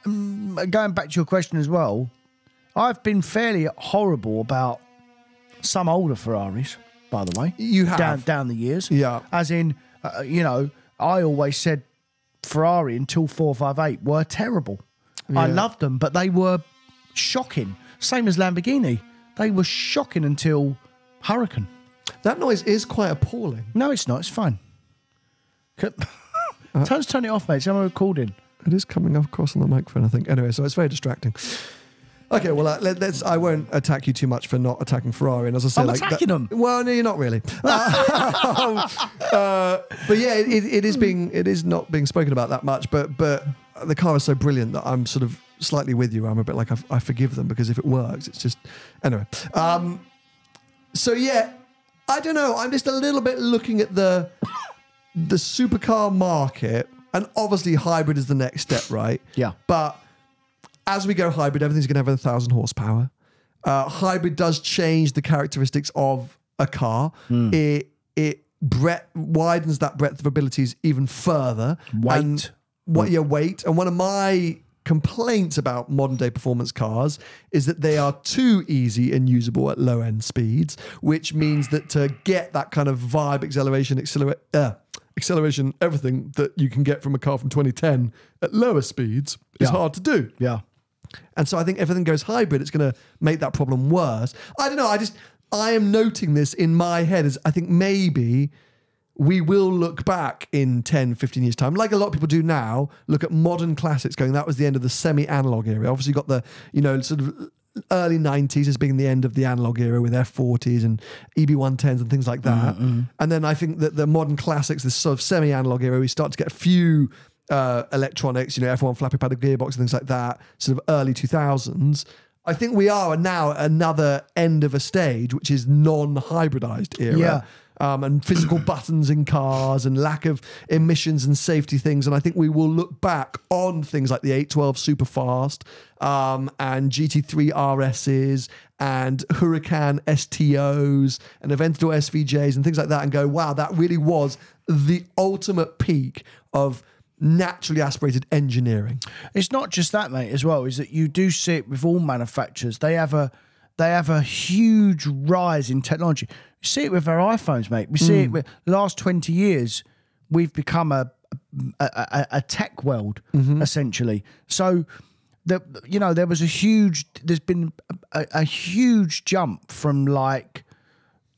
And going back to your question as well, I've been fairly horrible about some older Ferraris, by the way. You have. Down the years. Yeah. As in, I always said Ferrari until 458 were terrible. Yeah. I loved them, but they were shocking. Same as Lamborghini. They were shocking until Hurricane. That noise is quite appalling. No, it's not. It's fine. Turn it off, mate. It's on a recording. It is coming across on the microphone, I think. Anyway, so it's very distracting. Okay, well, I won't attack you too much for not attacking Ferrari. And as I said, I'm attacking them. Well, no, you're not really. But yeah, it is not being spoken about that much. But the car is so brilliant that I'm sort of slightly with you. I'm a bit like I forgive them, because if it works, it's just anyway. So yeah, I don't know. I'm just a little bit looking at the supercar market, and obviously hybrid is the next step, right? Yeah, but as we go hybrid, everything's going to have 1,000 horsepower. Hybrid does change the characteristics of a car. It widens that breadth of abilities even further. Weight. Weight. And one of my complaints about modern day performance cars is that they are too easy and usable at low end speeds, which means that to get that kind of vibe, acceleration, everything that you can get from a car from 2010 at lower speeds is hard to do. Yeah. And so I think if everything goes hybrid, it's going to make that problem worse. I don't know. I am noting this in my head as I think maybe we will look back in 10, 15 years' time, like a lot of people do now, look at modern classics going, that was the end of the semi-analog era. Obviously you got the, sort of early 90s as being the end of the analog era with F40s and EB110s and things like that. And then I think that the modern classics, this sort of semi-analog era, we start to get a few electronics, F1 flappy padded gearbox and things like that, sort of early 2000s. I think we are now at another end of a stage, which is non-hybridized era. Yeah. And physical buttons in cars and lack of emissions and safety things. And I think we will look back on things like the 812 Superfast and GT3 RSs and Huracan STOs and Aventador SVJs and things like that and go, wow, that really was the ultimate peak of naturally aspirated engineering. It's not just that, mate, as well, is that you do see it with all manufacturers. They have a huge rise in technology. You see it with our iPhones, mate. We see it with the last 20 years. We've become a tech world, essentially. So, there was there's been a huge jump from like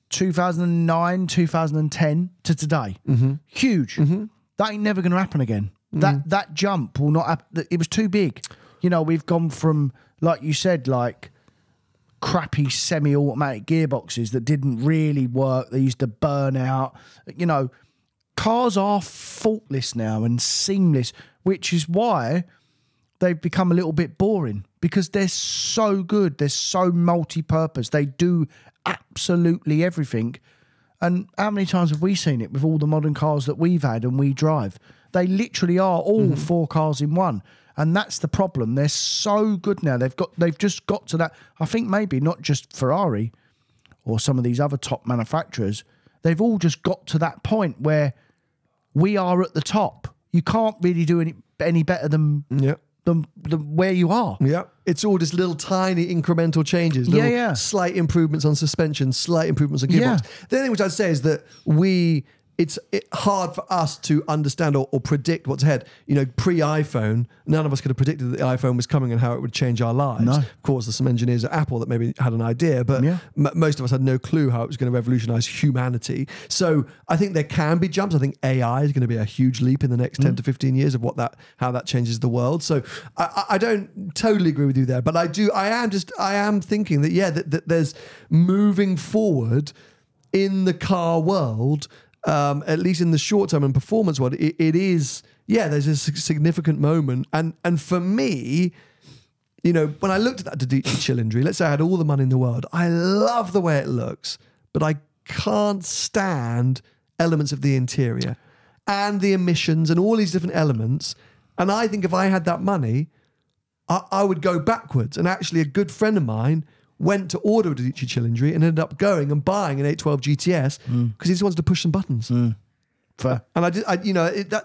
2009, 2010 to today. Huge. That ain't never going to happen again. That jump will not happen. It was too big. You know, we've gone from, like you said, like crappy semi-automatic gearboxes that didn't really work. They used to burn out. You know, cars are faultless now and seamless, which is why they've become a little bit boring, because they're so good. They're so multi-purpose. They do absolutely everything. And how many times have we seen it with all the modern cars that we've had and we drive? They literally are all 4 cars in one. And that's the problem. They're so good now. They've just got to that. I think maybe not just Ferrari or some of these other top manufacturers. They've all just got to that point where we are at the top. You can't really do any better than where you are. Yeah. It's all just little tiny incremental changes. Slight improvements on suspension, slight improvements on gearbox. Yeah. The other thing which I'd say is that it's hard for us to understand or predict what's ahead. You know, pre-iPhone, none of us could have predicted that the iPhone was coming and how it would change our lives. No. Of course, there's some engineers at Apple that maybe had an idea, but most of us had no clue how it was going to revolutionize humanity. So I think there can be jumps. I think AI is going to be a huge leap in the next 10 to 15 years of how that changes the world. So I don't totally agree with you there, but I am thinking that, that there's moving forward in the car world. At least in the short term and performance world, it is, there's a significant moment. And for me, you know, when I looked at that Dodici Cilindri, let's say I had all the money in the world, I love the way it looks, but I can't stand elements of the interior and the emissions and all these different elements. And I think if I had that money, I would go backwards. And actually a good friend of mine went to order a Dodici Cilindri and ended up going and buying an 812 GTS because he just wanted to push some buttons. Fair. And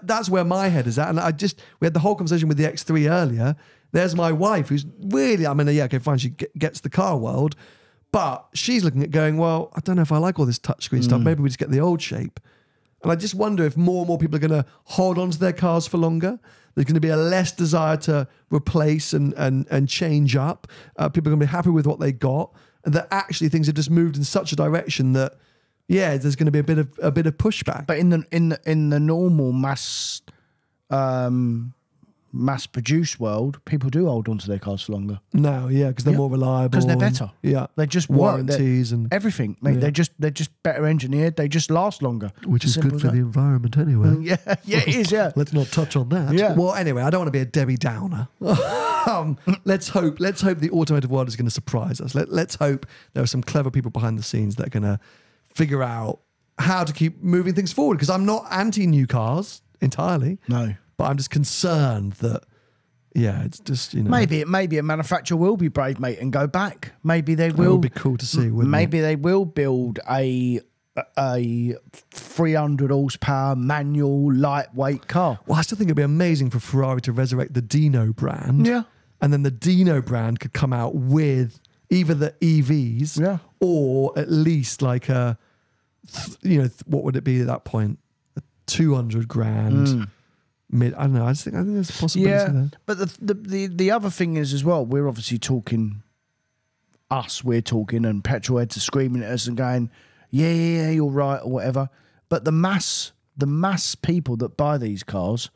that's where my head is at. And we had the whole conversation with the X3 earlier. There's my wife who's really, okay, fine, she gets the car world, but she's looking at going, well, I don't know if I like all this touchscreen stuff. Maybe we just get the old shape. And I just wonder if more and more people are going to hold on to their cars for longer. There's going to be a less desire to replace and change up. People are going to be happy with what they got, and that actually things have just moved in such a direction that, there's going to be a bit of pushback. But in the normal mass produced world, people do hold on to their cars for longer. No, because they're more reliable. Because they're better. They just warranties and everything, mate. They're just better engineered. They just last longer. Which is good for the environment anyway. It is. Yeah. Let's not touch on that. Yeah. Well, anyway, I don't want to be a Debbie Downer. Let's hope the automotive world is going to surprise us. Let's hope there are some clever people behind the scenes that are going to figure out how to keep moving things forward. Because I'm not anti new cars entirely. No. But I'm just concerned that, it's just, you know. Maybe a manufacturer will be brave, mate, and go back. Maybe they will. It would be cool to see, wouldn't maybe it? they will build a 300 horsepower manual lightweight car. Well, I still think it'd be amazing for Ferrari to resurrect the Dino brand. Yeah. And then the Dino brand could come out with either the EVs or at least like what would it be at that point? A 200 grand. I don't know. I think there's a possibility there. But the other thing is as well, we're obviously talking, and petrol heads are screaming at us and going, yeah, you're right, or whatever. But the mass people that buy these cars,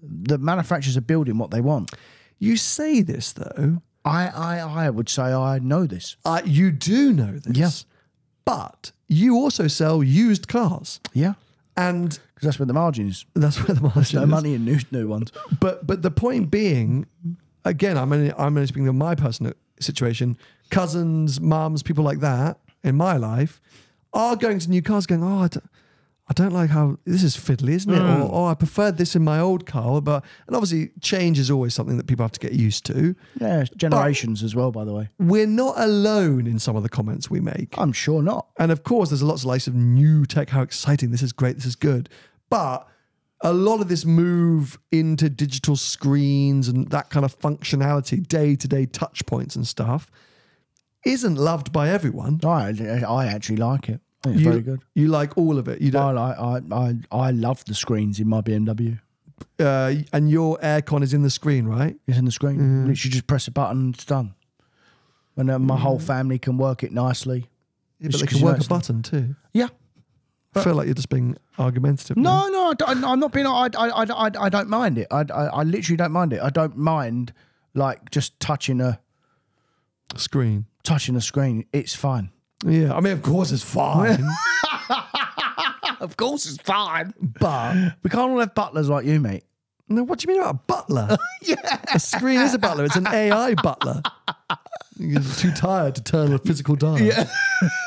the manufacturers are building what they want. You say this though. I would say I know this. You do know this. Yeah. But you also sell used cars. Yeah. And because that's where the margin is. That's where the margin is. No money in new ones. But the point being, again, I'm only speaking of my personal situation. Cousins, mums, people like that in my life are going to new cars, going, I don't like how this is fiddly, isn't it? Or I preferred this in my old car. And obviously, change is always something that people have to get used to. Yeah, generations as well, by the way. We're not alone in some of the comments we make. I'm sure not. And of course, there's lots of likes of new tech. How exciting! This is great. This is good. But a lot of this move into digital screens and that kind of functionality, day-to-day touch points and stuff, isn't loved by everyone. I actually like it. I think it's very good. You like all of it. You don't. I love the screens in my BMW. And your aircon is in the screen, right? It's in the screen. Literally just press a button and it's done. And my whole family can work it nicely. Yeah, but they can work a button too. Yeah. I feel like you're just being argumentative. now. No, I'm not being. I don't mind it. I literally don't mind it. I don't mind like just touching a Screen. screen. It's fine. Yeah, I mean, of course it's fine. Of course, it's fine. But We can't all have butlers like you, mate. no, what do you mean about a butler? Yeah. A screen is a butler. It's an AI butler. You're too tired to turn a physical dial. Yeah.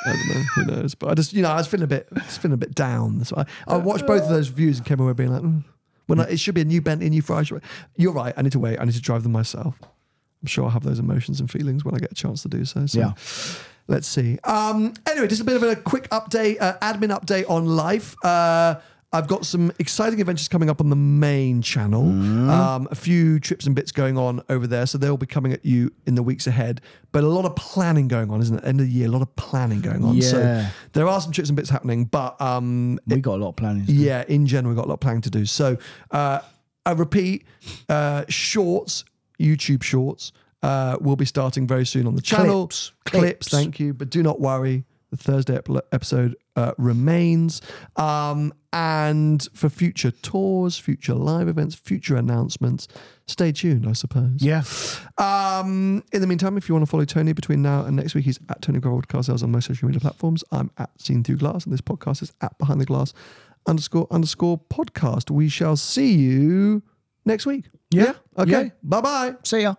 I don't know. Who knows? But I just, I was feeling a bit down. So I watched both of those reviews and came away being like, when it should be a new Bentley, new Ferrari. You're right. I need to wait. I need to drive them myself. I'm sure I'll have those emotions and feelings when I get a chance to do so. So Yeah. let's see. Anyway, just a bit of a quick update, admin update on life. I've got some exciting adventures coming up on the main channel. A few trips and bits going on over there. So they'll be coming at you in the weeks ahead. But a lot of planning going on, isn't it? End of the year, a lot of planning going on. Yeah. So there are some trips and bits happening. But We got a lot of planning. yeah, in general, we've got a lot of planning to do. So I repeat, shorts, YouTube shorts, will be starting very soon on the channel. Clips, thank you. But do not worry. The Thursday episode remains. And for future tours, future live events, future announcements, stay tuned, I suppose. Yeah. In the meantime, if you want to follow Tony between now and next week, he's at Tony Grovold Car Sales on most social media platforms. I'm at Seen Through Glass, and this podcast is at Behind the Glass __ podcast. We shall see you next week. Yeah. Okay. Yeah. Bye-bye. See ya.